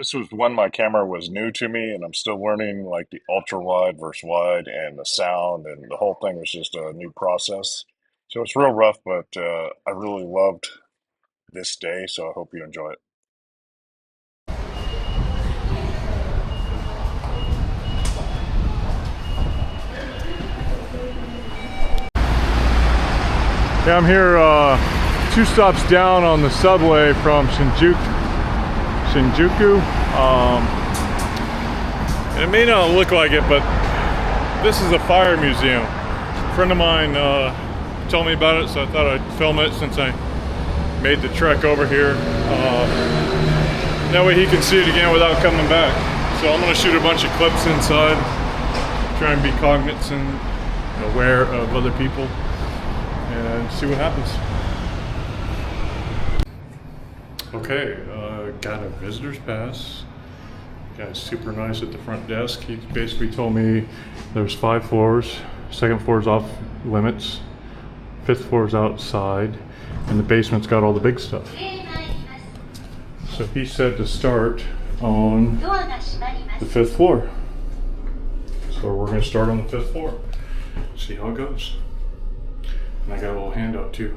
This was when my camera was new to me, and I'm still learning like the ultra wide versus wide and the sound, and the whole thing was just a new process. So it's real rough, but I really loved this day, so I hope you enjoy it. Yeah, I'm here 2 stops down on the subway from Shinjuku. And it may not look like it, but this is a fire museum. A friend of mine told me about it, so I thought I'd film it since I made the trek over here. That way he can see it again without coming back. So I'm going to shoot a bunch of clips inside, try and be cognizant, aware of other people, and see what happens. Okay, got a visitor's pass. Guy's super nice at the front desk. He basically told me there's 5 floors. Second floor's off limits. 5th floor's outside, and the basement's got all the big stuff. So he said to start on the 5th floor. So we're going to start on the 5th floor. See how it goes. And I got a little handout too.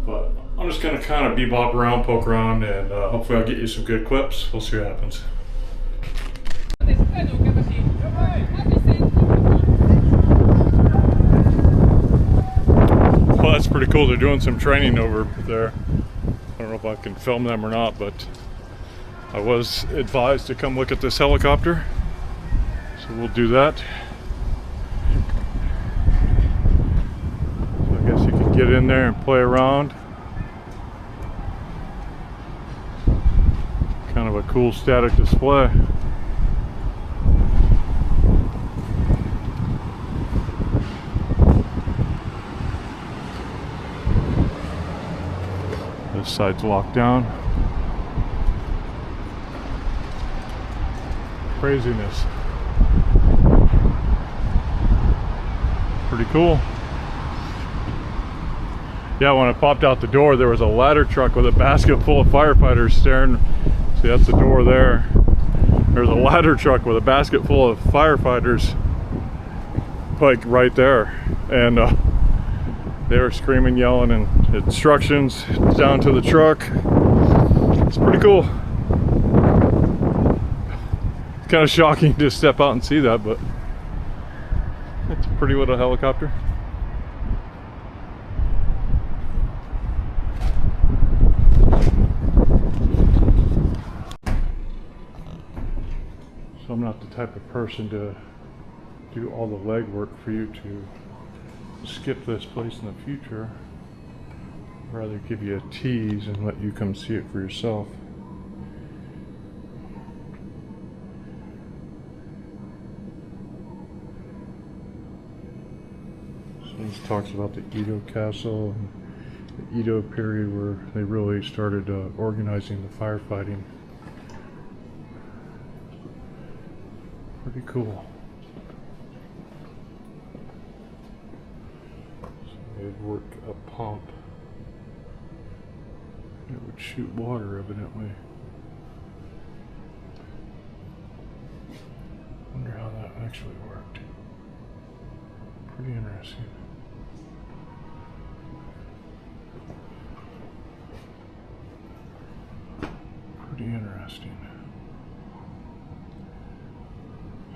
But I'm just going to kind of bebop around, poke around, and hopefully I'll get you some good clips. We'll see what happens. Well, that's pretty cool. They're doing some training over there. I don't know if I can film them or not, but I was advised to come look at this helicopter. So we'll do that. So I guess you can get in there and play around. Kind of a cool static display. This side's locked down. Craziness. Pretty cool. Yeah, when I popped out the door, there was a ladder truck with a basket full of firefighters staring. See, that's the door there. There's a ladder truck with a basket full of firefighters, like right there. And they were screaming, yelling, and instructions down to the truck. It's pretty cool. It's kind of shocking to step out and see that, but it's a pretty little helicopter. So I'm not the type of person to do all the legwork for you to skip this place in the future. I'd rather give you a tease and let you come see it for yourself. So this talks about the Edo Castle and the Edo period where they really started organizing the firefighting. Pretty cool. They'd work a pump. It would shoot water, evidently. Wonder how that actually worked. Pretty interesting. Pretty interesting.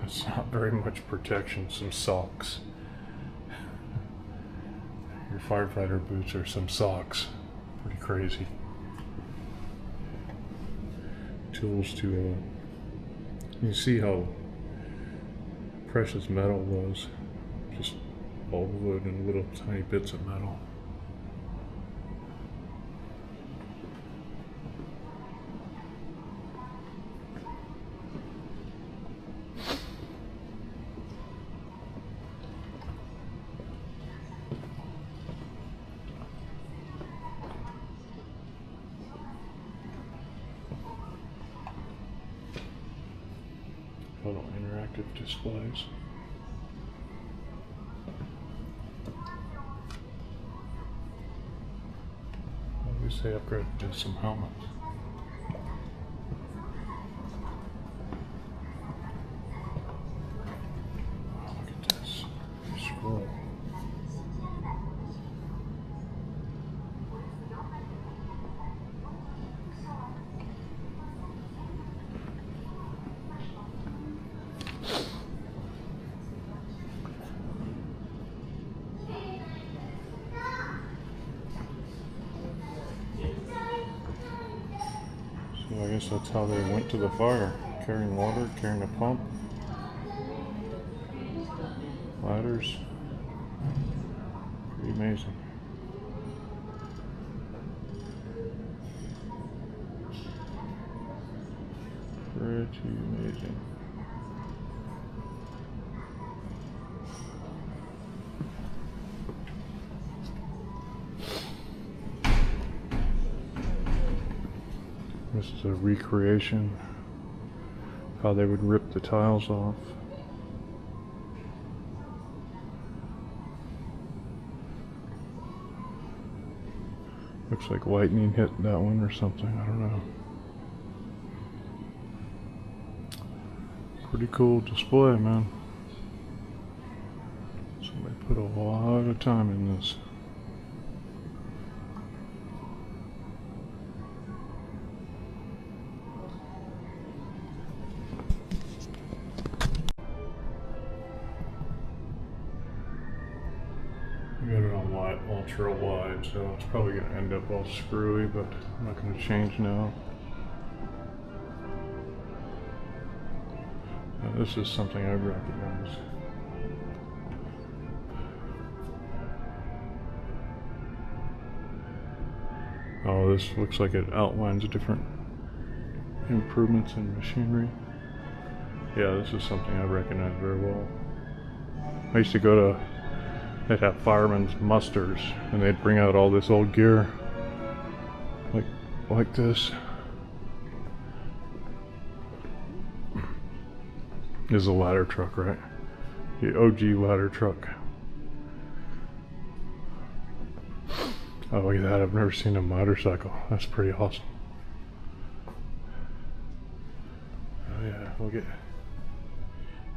That's not very much protection, some socks. Your firefighter boots are some socks. Pretty crazy. Tools to, you see how precious metal was. Just all wood and little tiny bits of metal. Little interactive displays. At least they upgraded to some helmets. cool. So I guess that's how they went to the fire. Carrying water, carrying a pump, ladders. Pretty amazing. Pretty amazing. This is a recreation of how they would rip the tiles off. Looks like lightning hit that one or something, I don't know. Pretty cool display, man. Somebody put a lot of time in this. I got it on wide, ultra wide, so it's probably going to end up all screwy, but I'm not going to change now. This is something I recognize. Oh, this looks like it outlines different improvements in machinery. Yeah, this is something I recognize very well. I used to go to, they'd have firemen's musters, and they'd bring out all this old gear, like this. This is a ladder truck, right? The OG ladder truck. Oh, look at that, I've never seen a motorcycle. That's pretty awesome. Oh yeah, look at,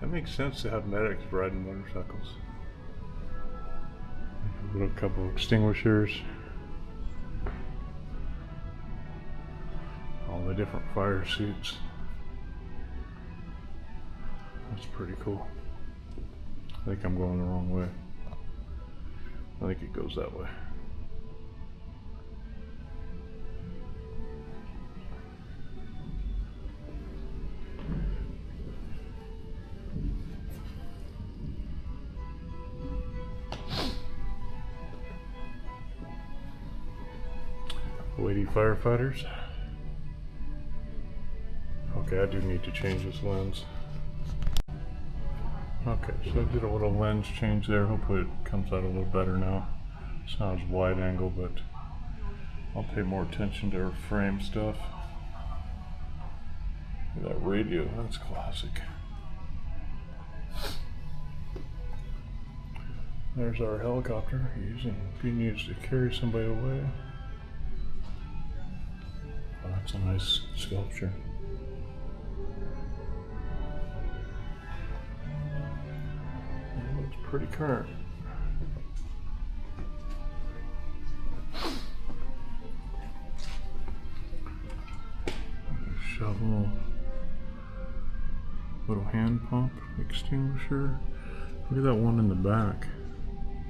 that makes sense to have medics riding motorcycles. A little couple of extinguishers. All the different fire suits. That's pretty cool. I think I'm going the wrong way. I think it goes that way. Lady firefighters. Okay, I do need to change this lens. Okay, so I did a little lens change there. Hopefully it comes out a little better now. It's not as wide angle, but I'll pay more attention to her frame stuff. Look at that radio, that's classic. There's our helicopter being used to carry somebody away. Oh, that's a nice sculpture. It looks pretty current. Shovel, little hand pump, extinguisher. Look at that one in the back.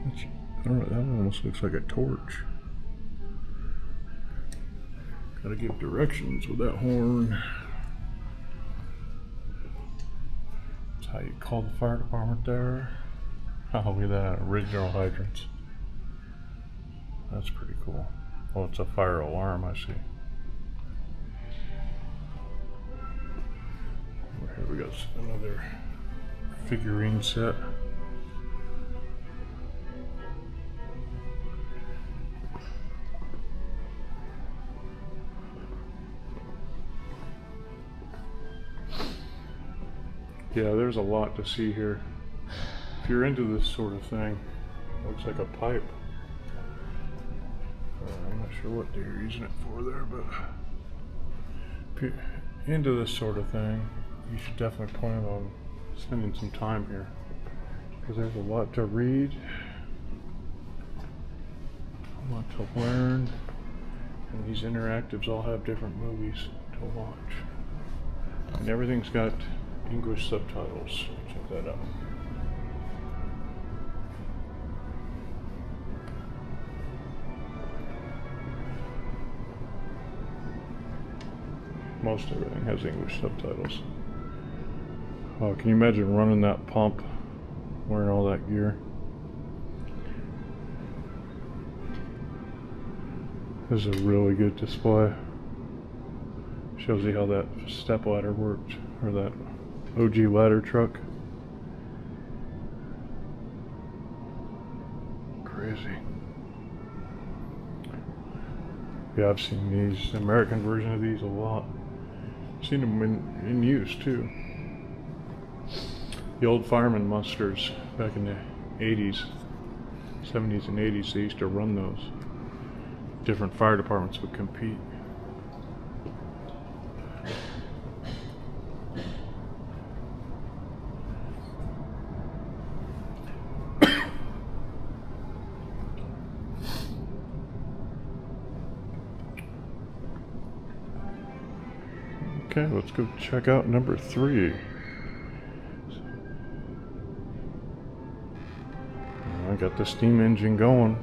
I don't know, that one almost looks like a torch. Gotta give directions with that horn. That's how you call the fire department there. Oh, look at that, original hydrants. That's pretty cool. Oh, it's a fire alarm, I see. Here we got another figurine set. Yeah, there's a lot to see here. If you're into this sort of thing, it looks like a pipe. I'm not sure what they're using it for there, but if you're into this sort of thing, you should definitely plan on spending some time here. because there's a lot to read, a lot to learn, and these interactives all have different movies to watch. And everything's got English subtitles. Check that out. Most everything has English subtitles. Oh, can you imagine running that pump, wearing all that gear? This is a really good display. Shows you how that step ladder worked, or that OG ladder truck. Crazy. Yeah, I've seen these, American version of these a lot. Seen them in use too. The old fireman musters back in the 80s, 70s and 80s, they used to run those. Different fire departments would compete. Okay, let's go check out number 3. I got the steam engine going.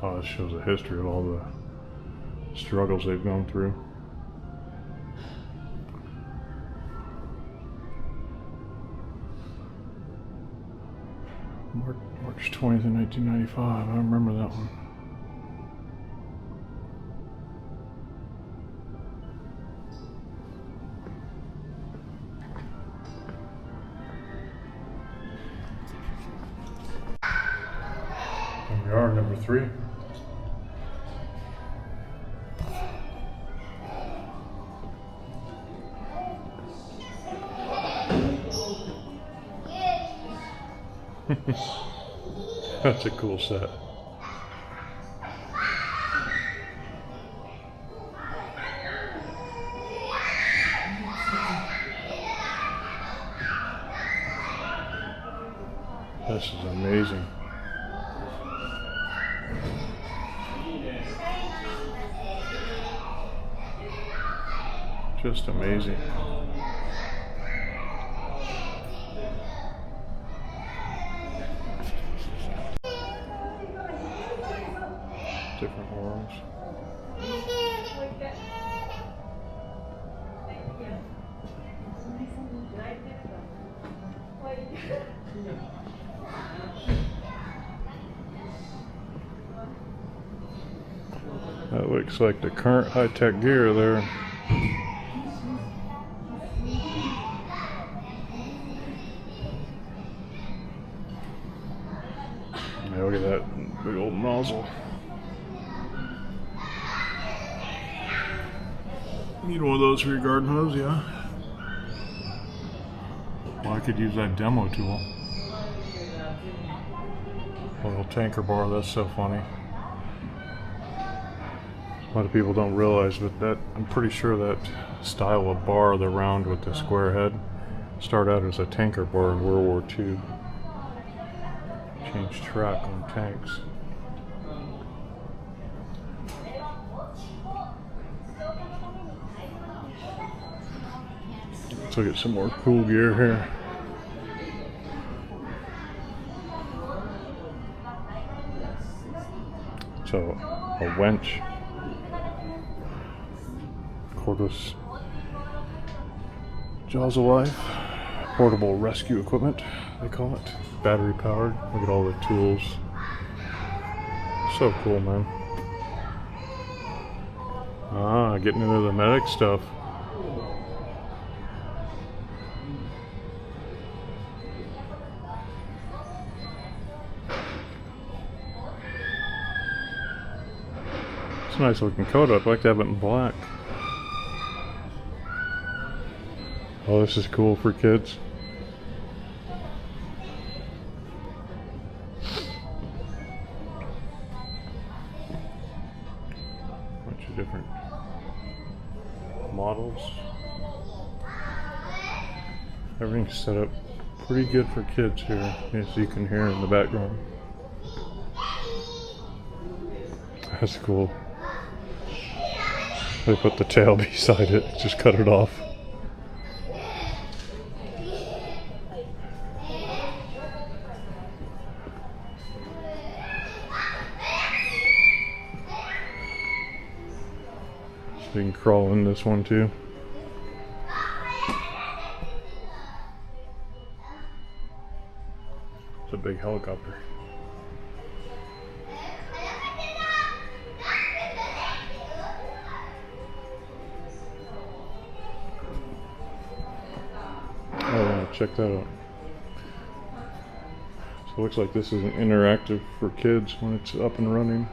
Oh, this shows a history of all the struggles they've gone through. March 20th of 1995, I remember that one. Here we are, number 3. That's a cool set. This is amazing. Just amazing. Different arms. That looks like the current high-tech gear there. Yeah, look at that big old nozzle. Need one of those for your garden hose, yeah? Well, I could use that demo tool. A little tanker bar, that's so funny. A lot of people don't realize, but that, I'm pretty sure that style of bar, the round with the square head, started out as a tanker bar in World War II. Changed track on tanks. Let's look at some more cool gear here. So, a winch, cordless jaws of life, portable rescue equipment, they call it, battery powered. Look at all the tools. So cool, man. Ah, getting into the medic stuff. It's a nice looking coat. I'd like to have it in black. Oh, this is cool for kids. different models. Everything's set up pretty good for kids here, as you can hear in the background. That's cool. They put the tail beside it, just cut it off. So you can crawl in this one too. It's a big helicopter. Oh yeah, check that out. So it looks like this is an interactive for kids when it's up and running.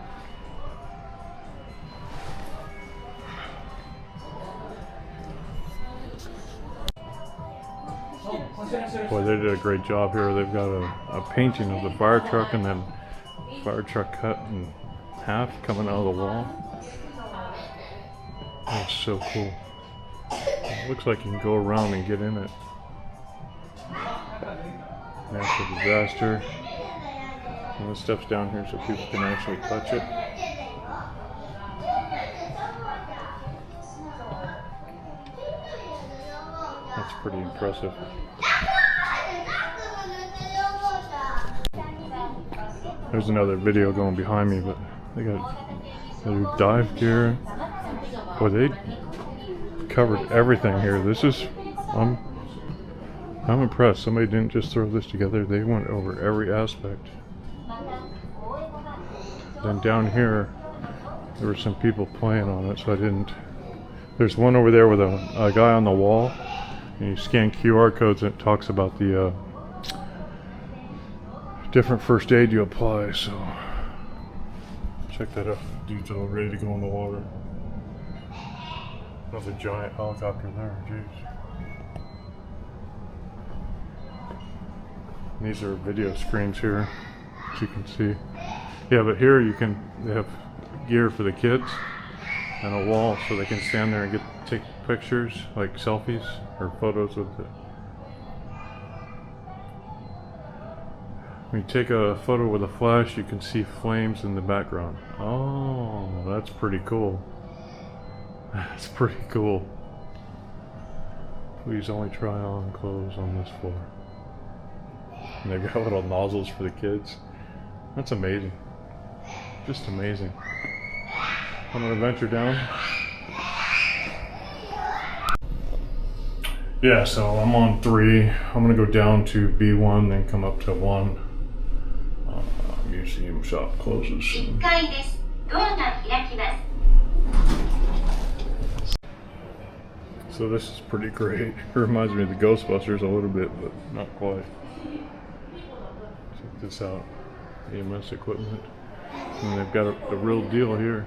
Boy, they did a great job here. They've got a painting of the fire truck and then fire truck cut in half coming out of the wall. That's so cool. It looks like you can go around and get in it. Natural disaster. And this stuff's down here so people can actually touch it. That's pretty impressive. There's another video going behind me, but they got their dive gear. Boy, they covered everything here. This is, I'm impressed. Somebody didn't just throw this together. They went over every aspect. Then down here, there were some people playing on it, so I didn't. There's one over there with a guy on the wall, and you scan QR codes and it talks about the different first aid you apply, so check that out. Dude's all ready to go in the water. Another giant helicopter there, jeez. And these are video screens here, as you can see. Yeah, but here they have gear for the kids and a wall so they can stand there and take pictures, like selfies or photos with it. When you take a photo with a flash, you can see flames in the background. Oh, that's pretty cool. That's pretty cool. Please only try on clothes on this floor. And they've got little nozzles for the kids. That's amazing. Just amazing. I'm gonna venture down. Yeah, so I'm on 3. I'm gonna go down to B1, then come up to 1. Museum shop closes. So this is pretty great. It reminds me of the Ghostbusters a little bit, but not quite. Check this out. EMS equipment. And they've got the real deal here.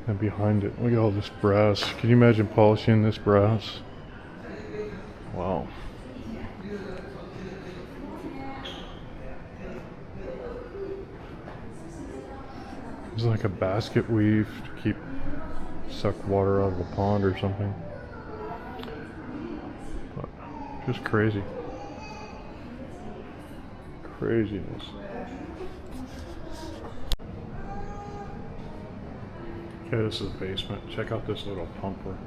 And behind it, look at all this brass. Can you imagine polishing this brass? Wow. It's like a basket weave to suck water out of a pond or something. But just crazy. Craziness. Okay, this is the basement. Check out this little pumper.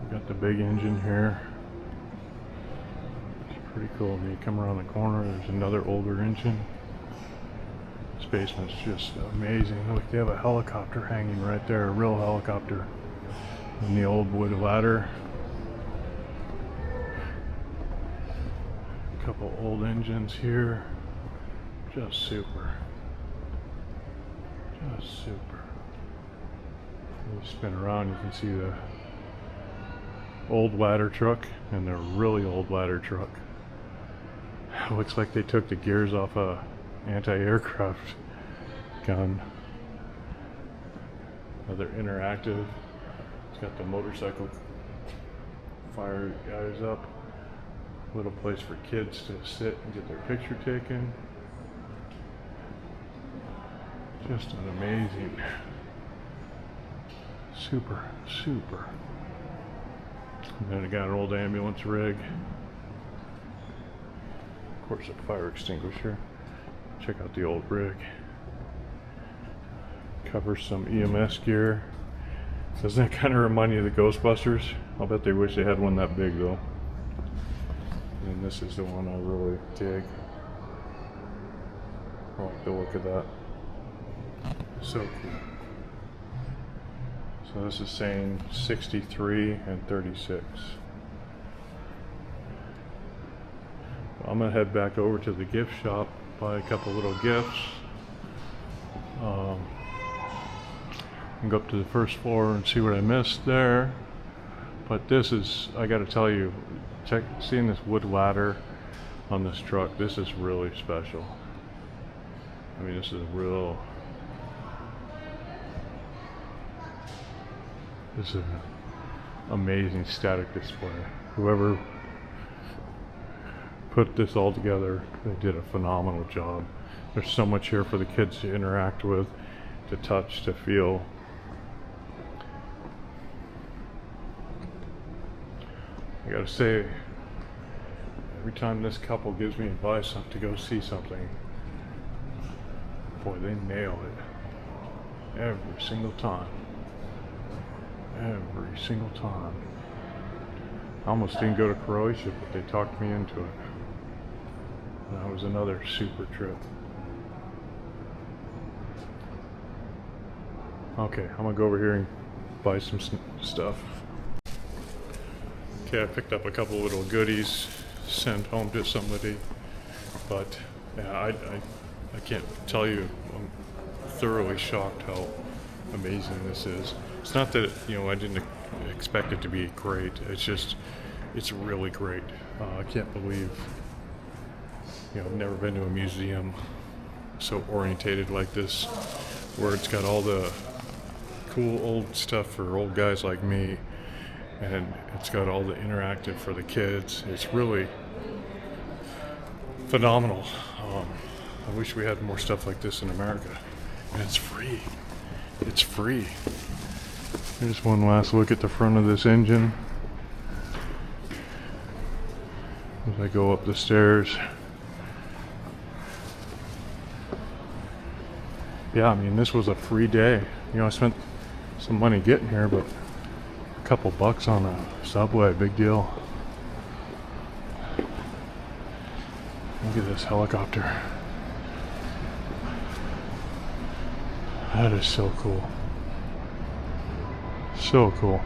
We got the big engine here. It's pretty cool. When you come around the corner, there's another older engine. This basement's just amazing. Look, they have a helicopter hanging right there, a real helicopter. And the old wood ladder. A couple old engines here. Just super. Just super. When you spin around, you can see the old ladder truck and the really old ladder truck. It looks like they took the gears off a anti-aircraft gun. Another interactive. It's got the motorcycle fire guys up. Little place for kids to sit and get their picture taken. Just an amazing, super. And then I got an old ambulance rig. Of course, a fire extinguisher. Check out the old rig. Covers some EMS gear. Doesn't that kind of remind you of the Ghostbusters? I'll bet they wish they had one that big though. And this is the one I really dig. I like the look of that. So cool. So this is saying 63 and 36. I'm gonna head back over to the gift shop, buy a couple little gifts. And go up to the first floor and see what I missed there. But this is, I gotta tell you, seeing this wood ladder on this truck, this is really special. I mean, this is an amazing static display. Whoever put this all together, they did a phenomenal job. There's so much here for the kids to interact with, to touch, to feel. I gotta say, every time this couple gives me advice to go see something, boy, they nail it. Every single time. Every single time. I almost didn't go to Croatia, but they talked me into it. And that was another super trip. Okay, I'm gonna go over here and buy some stuff. Okay, I picked up a couple little goodies, sent home to somebody, but yeah, I can't tell you, I'm thoroughly shocked how amazing this is. It's not that, you know, I didn't expect it to be great, it's just, it's really great. I can't believe, you know, I've never been to a museum so orientated like this, where it's got all the cool old stuff for old guys like me, and it's got all the interactive for the kids. It's really phenomenal. I wish we had more stuff like this in America. And it's free. It's free. Here's one last look at the front of this engine as I go up the stairs. Yeah, I mean, this was a free day. You know, I spent some money getting here, but a couple bucks on a subway, big deal. Look at this helicopter. That is so cool. So cool.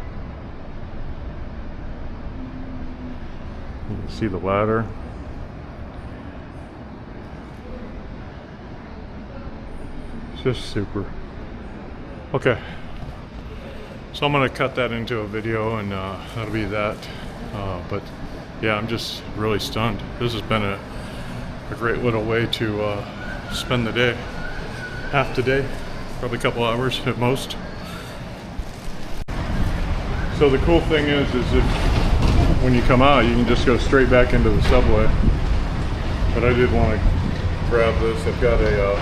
You can see the ladder. It's just super. Okay. So I'm gonna cut that into a video, and that'll be that. But yeah, I'm just really stunned. This has been a great little way to spend the day. Half the day, probably a couple hours at most. So the cool thing is if when you come out, you can just go straight back into the subway. But I did want to grab this. I've got a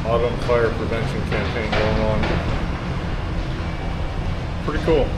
autumn fire prevention campaign going on. Pretty cool.